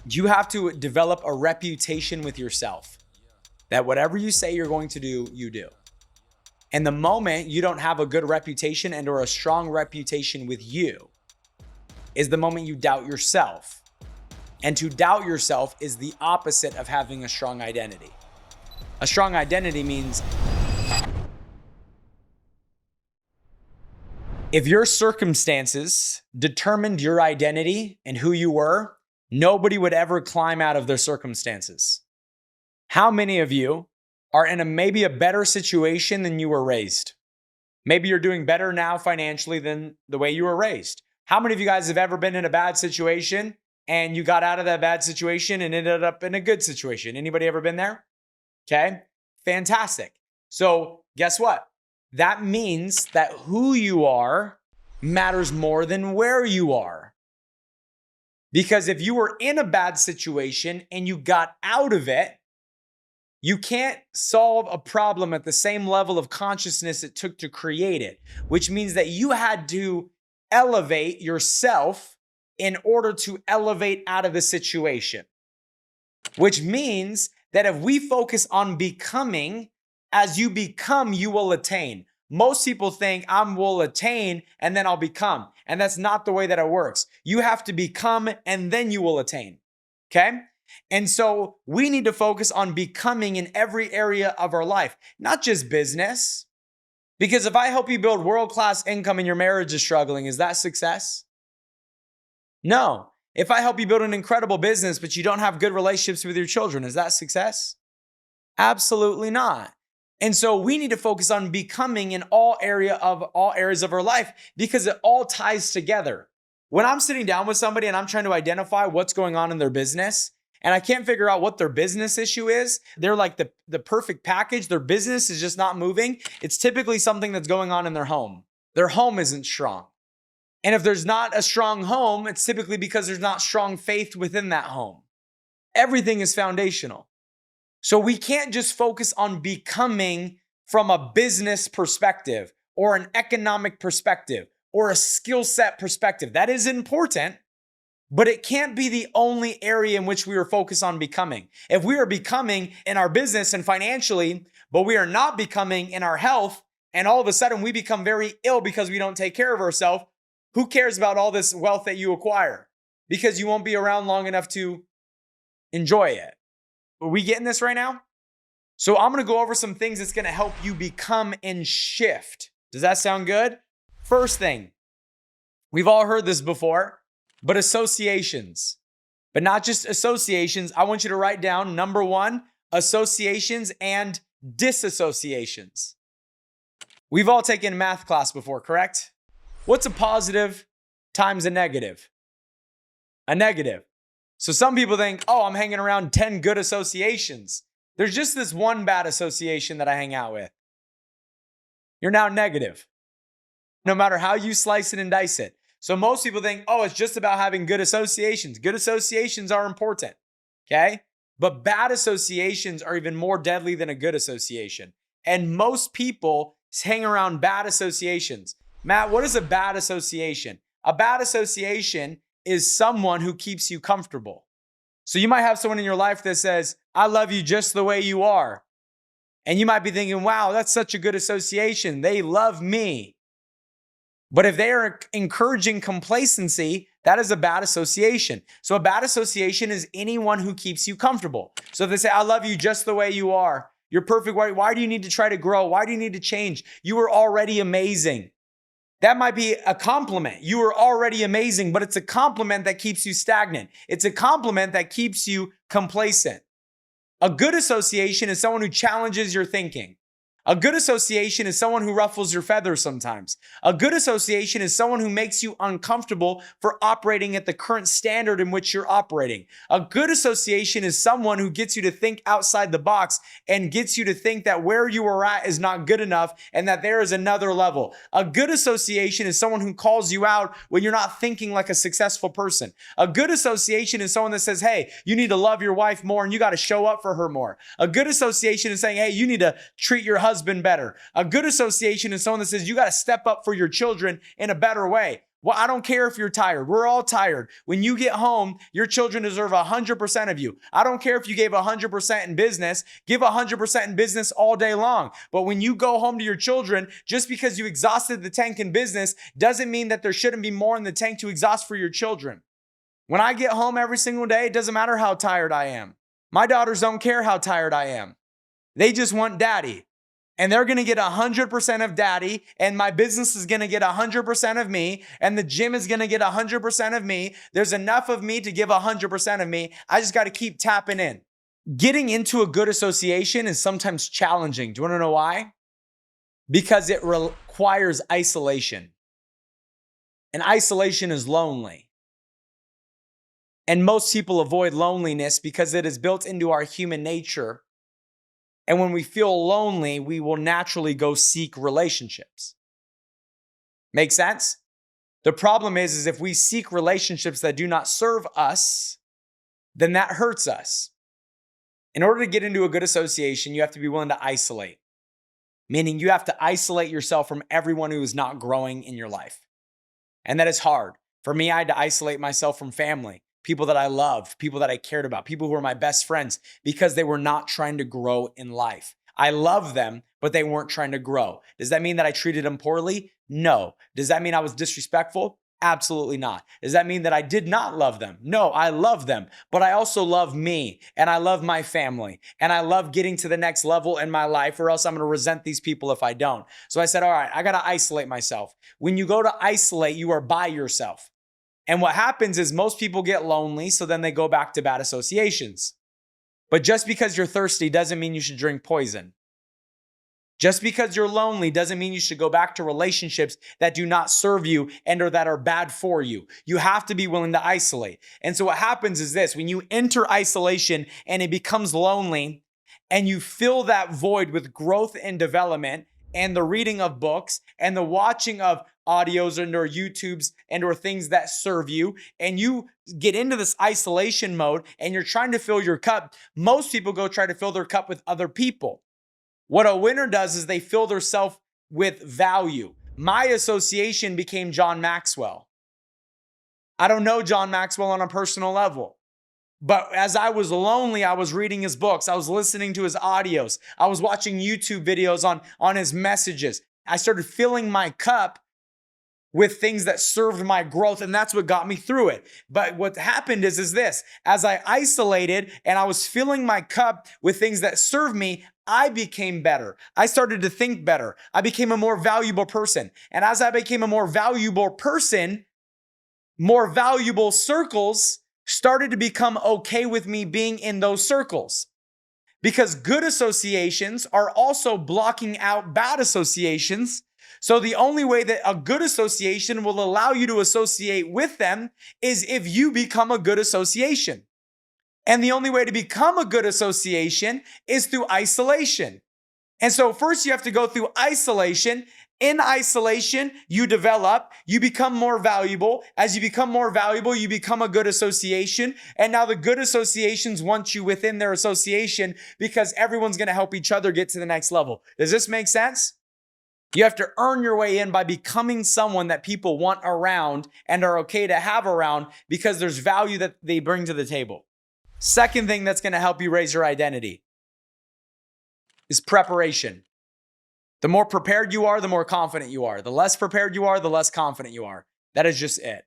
You have to develop a reputation with yourself that whatever you say you're going to do, you do. And the moment you don't have a good reputation and or a strong reputation with you is the moment you doubt yourself. And to doubt yourself is the opposite of having a strong identity. A strong identity means if your circumstances determined your identity and who you were, nobody would ever climb out of their circumstances. How many of you are in maybe a better situation than you were raised? Maybe you're doing better now financially than the way you were raised. How many of you guys have ever been in a bad situation and you got out of that bad situation and ended up in a good situation? Anybody ever been there? Okay, fantastic. So guess what? That means that who you are matters more than where you are. Because if you were in a bad situation and you got out of it, you can't solve a problem at the same level of consciousness it took to create it, which means that you had to elevate yourself in order to elevate out of the situation. Which means that if we focus on becoming, as you become, you will attain. Most people think I will attain and then I'll become. And that's not the way that it works. You have to become and then you will attain. Okay? And so we need to focus on becoming in every area of our life, not just business. Because if I help you build world-class income and your marriage is struggling, is that success? No. If I help you build an incredible business, but you don't have good relationships with your children, is that success? Absolutely not. And so we need to focus on becoming in all areas of our life because it all ties together. When I'm sitting down with somebody and I'm trying to identify what's going on in their business, and I can't figure out what their business issue is, they're like the perfect package. Their business is just not moving. It's typically something that's going on in their home. Their home isn't strong. And if there's not a strong home, it's typically because there's not strong faith within that home. Everything is foundational. So we can't just focus on becoming from a business perspective or an economic perspective or a skill set perspective. That is important, but it can't be the only area in which we are focused on becoming. If we are becoming in our business and financially, but we are not becoming in our health, and all of a sudden we become very ill because we don't take care of ourselves, who cares about all this wealth that you acquire? Because you won't be around long enough to enjoy it. Are we getting this right now? So I'm going to go over some things that's going to help you become and shift. Does that sound good? First thing, we've all heard this before, but associations. But not just associations. I want you to write down, number one, associations and disassociations. We've all taken math class before, correct? What's a positive times a negative? A negative. So some people think, oh, I'm hanging around 10 good associations. There's just this one bad association that I hang out with. You're now negative, no matter how you slice it and dice it. So most people think, oh, it's just about having good associations. Good associations are important, okay? But bad associations are even more deadly than a good association. And most people hang around bad associations. Matt, what is a bad association? A bad association is someone who keeps you comfortable. So you might have someone in your life that says, I love you just the way you are. And you might be thinking, wow, that's such a good association. They love me. But if they are encouraging complacency, that is a bad association. So a bad association is anyone who keeps you comfortable. So if they say, I love you just the way you are. You're perfect. Why do you need to try to grow? Why do you need to change? You are already amazing. That might be a compliment. You are already amazing, but it's a compliment that keeps you stagnant. It's a compliment that keeps you complacent. A good association is someone who challenges your thinking. A good association is someone who ruffles your feathers sometimes. A good association is someone who makes you uncomfortable for operating at the current standard in which you're operating. A good association is someone who gets you to think outside the box and gets you to think that where you are at is not good enough and that there is another level. A good association is someone who calls you out when you're not thinking like a successful person. A good association is someone that says, hey, you need to love your wife more and you got to show up for her more. A good association is saying, hey, you need to treat your husband better. A good association is someone that says you got to step up for your children in a better way. Well, I don't care if you're tired. We're all tired. When you get home, your children deserve 100% of you. I don't care if you gave 100% in business. Give 100% in business all day long. But when you go home to your children, just because you exhausted the tank in business doesn't mean that there shouldn't be more in the tank to exhaust for your children. When I get home every single day, it doesn't matter how tired I am. My daughters don't care how tired I am. They just want daddy. And they're going to get 100% of daddy, and my business is going to get 100% of me, and the gym is going to get 100% of me. There's enough of me to give 100% of me. I just got to keep tapping in. Getting into a good association is sometimes challenging. Do you want to know why? Because it requires isolation. And isolation is lonely. And most people avoid loneliness because it is built into our human nature. And when we feel lonely, we will naturally go seek relationships. Make sense? The problem is if we seek relationships that do not serve us, then that hurts us. In order to get into a good association, you have to be willing to isolate. Meaning you have to isolate yourself from everyone who is not growing in your life. And that is hard. For me, I had to isolate myself from family. People that I loved, people that I cared about, people who were my best friends because they were not trying to grow in life. I love them, but they weren't trying to grow. Does that mean that I treated them poorly? No. Does that mean I was disrespectful? Absolutely not. Does that mean that I did not love them? No, I love them, but I also love me and I love my family and I love getting to the next level in my life or else I'm going to resent these people if I don't. So I said, all right, I got to isolate myself. When you go to isolate, you are by yourself. And what happens is most people get lonely, so then they go back to bad associations. But just because you're thirsty doesn't mean you should drink poison. Just because you're lonely doesn't mean you should go back to relationships that do not serve you and or that are bad for you. You have to be willing to isolate. And so what happens is this, when you enter isolation and it becomes lonely and you fill that void with growth and development and the reading of books and the watching of audios and or YouTubes and or things that serve you, and you get into this isolation mode and you're trying to fill your cup, most people go try to fill their cup with other people. What a winner does is they fill their self with value. My association became John Maxwell. I don't know John Maxwell on a personal level. But as I was lonely, I was reading his books. I was listening to his audios. I was watching YouTube videos on his messages. I started filling my cup with things that served my growth, and that's what got me through it. But what happened is this, as I isolated and I was filling my cup with things that served me, I became better. I started to think better. I became a more valuable person. And as I became a more valuable person, more valuable circles started to become okay with me being in those circles. Because good associations are also blocking out bad associations. So the only way that a good association will allow you to associate with them is if you become a good association. And the only way to become a good association is through isolation. And so first you have to go through isolation. In isolation, you develop, you become more valuable. As you become more valuable, you become a good association. And now the good associations want you within their association because everyone's going to help each other get to the next level. Does this make sense? You have to earn your way in by becoming someone that people want around and are okay to have around because there's value that they bring to the table. Second thing that's going to help you raise your identity is preparation. The more prepared you are, the more confident you are. The less prepared you are, the less confident you are. That is just it.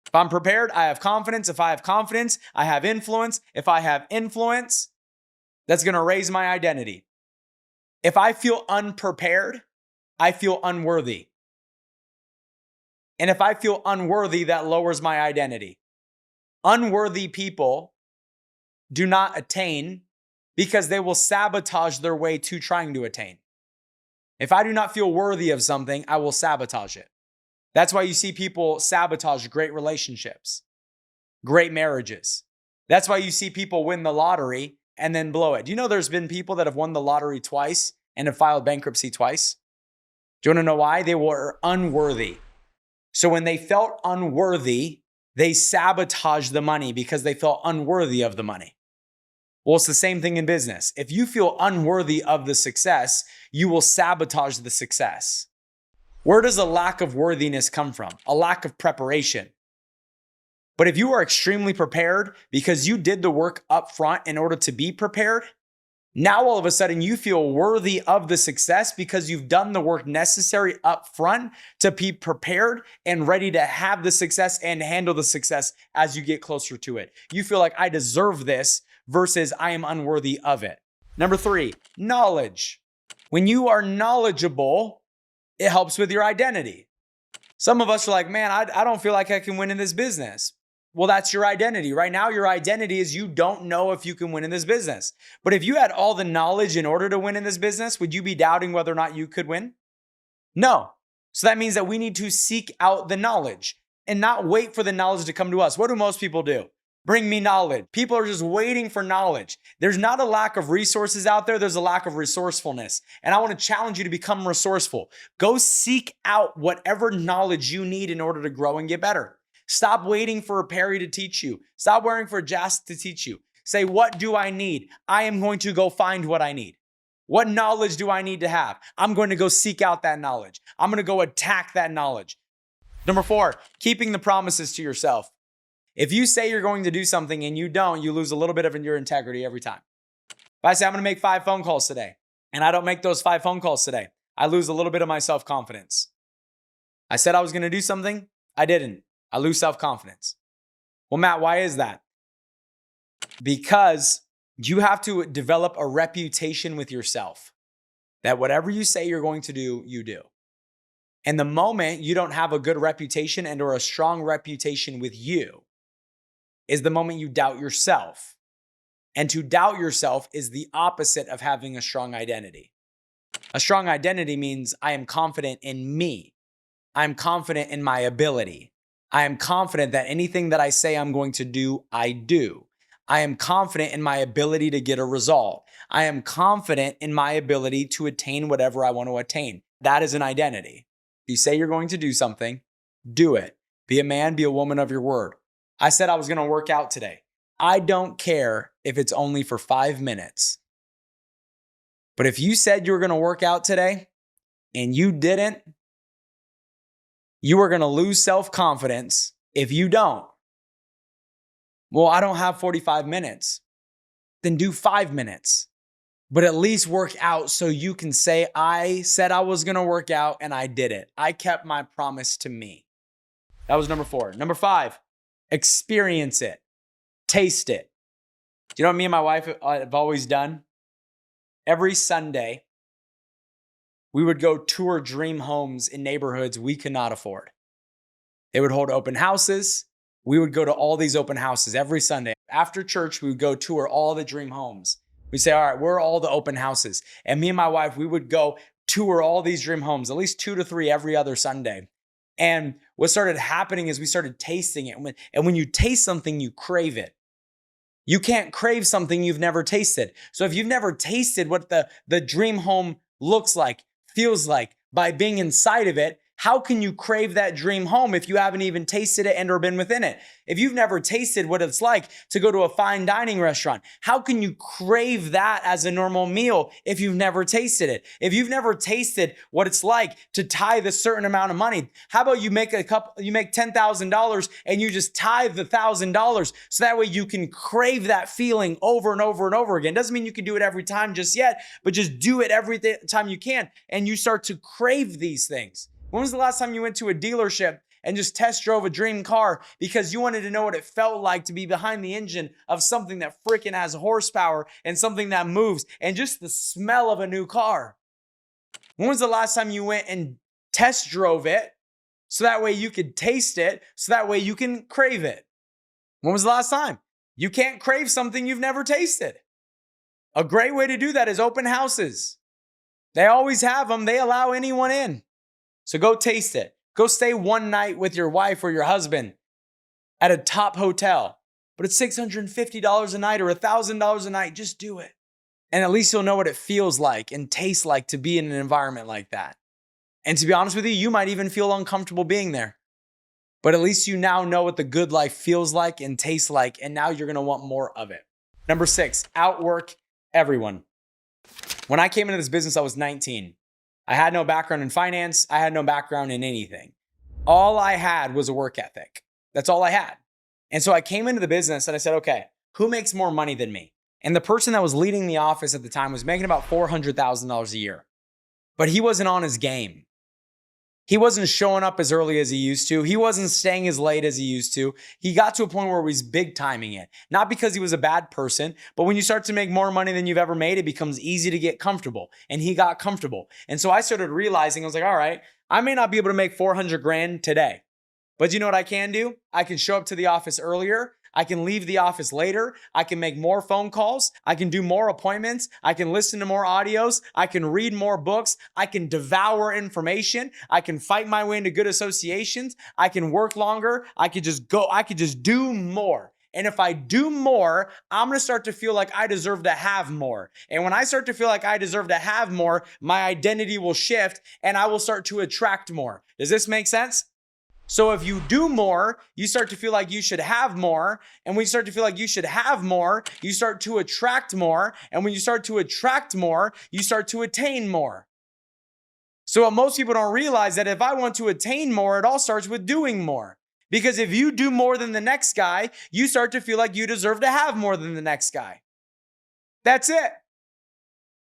If I'm prepared, I have confidence. If I have confidence, I have influence. If I have influence, that's going to raise my identity. If I feel unprepared, I feel unworthy. And if I feel unworthy, that lowers my identity. Unworthy people do not attain because they will sabotage their way to trying to attain. If I do not feel worthy of something, I will sabotage it. That's why you see people sabotage great relationships, great marriages. That's why you see people win the lottery and then blow it. Do you know there's been people that have won the lottery twice and have filed bankruptcy twice? Do you want to know why? They were unworthy. So when they felt unworthy, they sabotaged the money because they felt unworthy of the money. Well, it's the same thing in business. If you feel unworthy of the success, you will sabotage the success. Where does a lack of worthiness come from? A lack of preparation. But if you are extremely prepared because you did the work up front in order to be prepared, now all of a sudden you feel worthy of the success because you've done the work necessary up front to be prepared and ready to have the success and handle the success as you get closer to it. You feel like I deserve this versus I am unworthy of it. Number 3, knowledge. When you are knowledgeable, it helps with your identity. Some of us are like, man, I don't feel like I can win in this business. Well, that's your identity. Right now, your identity is you don't know if you can win in this business. But if you had all the knowledge in order to win in this business, would you be doubting whether or not you could win? No. So that means that we need to seek out the knowledge and not wait for the knowledge to come to us. What do most people do? Bring me knowledge. People are just waiting for knowledge. There's not a lack of resources out there. There's a lack of resourcefulness. And I want to challenge you to become resourceful. Go seek out whatever knowledge you need in order to grow and get better. Stop waiting for a Perry to teach you. Stop waiting for a Jas to teach you. Say, what do I need? I am going to go find what I need. What knowledge do I need to have? I'm going to go seek out that knowledge. I'm going to go attack that knowledge. Number 4, keeping the promises to yourself. If you say you're going to do something and you don't, you lose a little bit of your integrity every time. If I say I'm going to make 5 phone calls today and I don't make those 5 phone calls today, I lose a little bit of my self-confidence. I said I was going to do something. I didn't. I lose self-confidence. Well, Matt, why is that? Because you have to develop a reputation with yourself that whatever you say you're going to do, you do. And the moment you don't have a good reputation and or a strong reputation with you is the moment you doubt yourself. And to doubt yourself is the opposite of having a strong identity. A strong identity means I am confident in me. I'm confident in my ability. I am confident that anything that I say I'm going to do, I do. I am confident in my ability to get a result. I am confident in my ability to attain whatever I want to attain. That is an identity. If you say you're going to do something, do it. Be a man, be a woman of your word. I said I was going to work out today. I don't care if it's only for 5 minutes. But if you said you were going to work out today and you didn't, you are going to lose self-confidence if you don't. Well, I don't have 45 minutes. Then do 5 minutes. But at least work out so you can say, I said I was going to work out and I did it. I kept my promise to me. That was number 4. Number 5, experience it. Taste it. Do you know what me and my wife have always done? Every Sunday, we would go tour dream homes in neighborhoods we could not afford. They would hold open houses. We would go to all these open houses every Sunday. After church, we would go tour all the dream homes. We'd say, all right, where are all the open houses? And me and my wife, we would go tour all these dream homes, at least 2 to 3 every other Sunday. And what started happening is we started tasting it. And when you taste something, you crave it. You can't crave something you've never tasted. So if you've never tasted what the dream home looks like, feels like by being inside of it, how can you crave that dream home if you haven't even tasted it and or been within it? If you've never tasted what it's like to go to a fine dining restaurant, how can you crave that as a normal meal if you've never tasted it? If you've never tasted what it's like to tithe a certain amount of money, how about you make $10,000 and you just tithe the $1,000 so that way you can crave that feeling over and over and over again. Doesn't mean you can do it every time just yet, but just do it every time you can and you start to crave these things. When was the last time you went to a dealership and just test drove a dream car because you wanted to know what it felt like to be behind the engine of something that freaking has horsepower and something that moves and just the smell of a new car? When was the last time you went and test drove it so that way you could taste it, so that way you can crave it? When was the last time? You can't crave something you've never tasted. A great way to do that is open houses. They always have them. They allow anyone in. So go taste it. Go stay one night with your wife or your husband at a top hotel, but it's $650 a night or $1,000 a night. Just do it. And at least you'll know what it feels like and tastes like to be in an environment like that. And to be honest with you, you might even feel uncomfortable being there, but at least you now know what the good life feels like and tastes like. And now you're going to want more of it. Number 6, outwork everyone. When I came into this business, I was 19. I had no background in finance. I had no background in anything. All I had was a work ethic. That's all I had. And so I came into the business and I said, okay, who makes more money than me? And the person that was leading the office at the time was making about $400,000 a year, but he wasn't on his game. He wasn't showing up as early as he used to. He wasn't staying as late as he used to. He got to a point where he was big timing it. Not because he was a bad person, but when you start to make more money than you've ever made, it becomes easy to get comfortable. And he got comfortable. And so I started realizing, I was like, all right, I may not be able to make 400 grand today, but you know what I can do? I can show up to the office earlier. I can leave the office later. I can make more phone calls. I can do more appointments. I can listen to more audios. I can read more books. I can devour information. I can fight my way into good associations. I can work longer. I could just do more. And if I do more, I'm going to start to feel like I deserve to have more. And when I start to feel like I deserve to have more, my identity will shift and I will start to attract more. Does this make sense? So if you do more, you start to feel like you should have more. And when you start to feel like you should have more, you start to attract more. And when you start to attract more, you start to attain more. So what most people don't realize that if I want to attain more, it all starts with doing more. Because if you do more than the next guy, you start to feel like you deserve to have more than the next guy. That's it.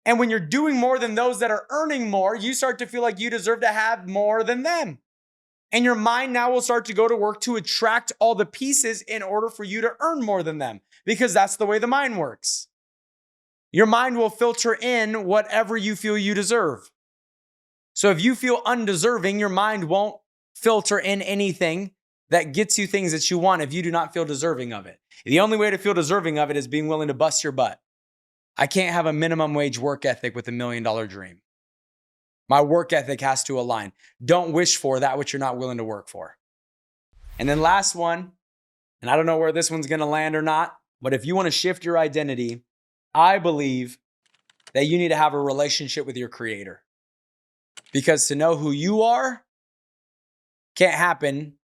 And when you're doing more than those that are earning more, you start to feel like you deserve to have more than them. And your mind now will start to go to work to attract all the pieces in order for you to earn more than them, because that's the way the mind works. Your mind will filter in whatever you feel you deserve. So if you feel undeserving, your mind won't filter in anything that gets you things that you want if you do not feel deserving of it. The only way to feel deserving of it is being willing to bust your butt. I can't have a minimum wage work ethic with $1 million dream. My work ethic has to align. Don't wish for that which you're not willing to work for. And then last one, and I don't know where this one's going to land or not, but if you want to shift your identity, I believe that you need to have a relationship with your creator. Because to know who you are can't happen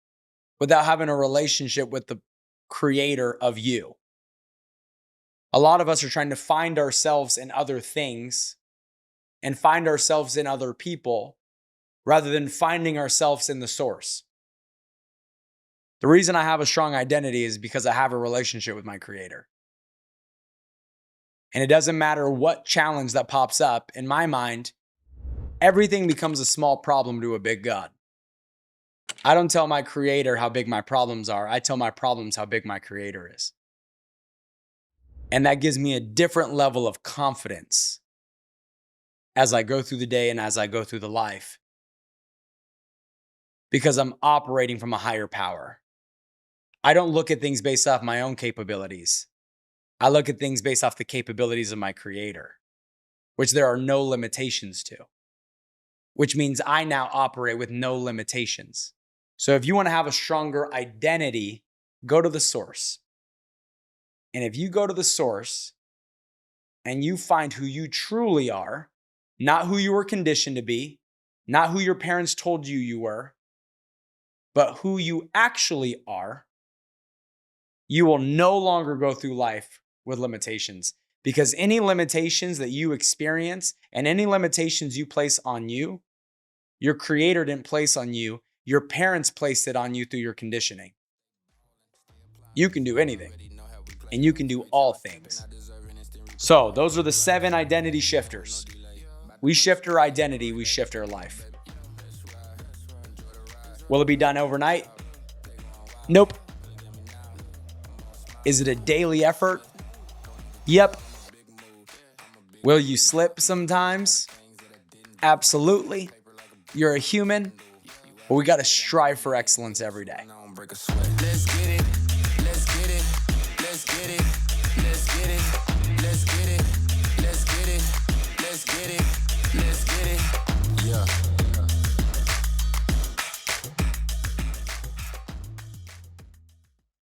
without having a relationship with the creator of you. A lot of us are trying to find ourselves in other things and find ourselves in other people rather than finding ourselves in the source. The reason I have a strong identity is because I have a relationship with my creator. And it doesn't matter what challenge that pops up, in my mind, everything becomes a small problem to a big God. I don't tell my creator how big my problems are. I tell my problems how big my creator is. And that gives me a different level of confidence as I go through the day and as I go through the life, because I'm operating from a higher power. I don't look at things based off my own capabilities. I look at things based off the capabilities of my creator, which there are no limitations to, which means I now operate with no limitations. So if you want to have a stronger identity, go to the source. And if you go to the source and you find who you truly are, not who you were conditioned to be, not who your parents told you you were, but who you actually are, you will no longer go through life with limitations, because any limitations that you experience and any limitations you place on you, your creator didn't place on you. Your parents placed it on you through your conditioning. You can do anything, and you can do all things. So those are the 7 identity shifters. We shift our identity, we shift our life. Will it be done overnight? Nope. Is it a daily effort? Yep. Will you slip sometimes? Absolutely. You're a human, but we got to strive for excellence every day. Let's get it. Let's get it. Let's get it.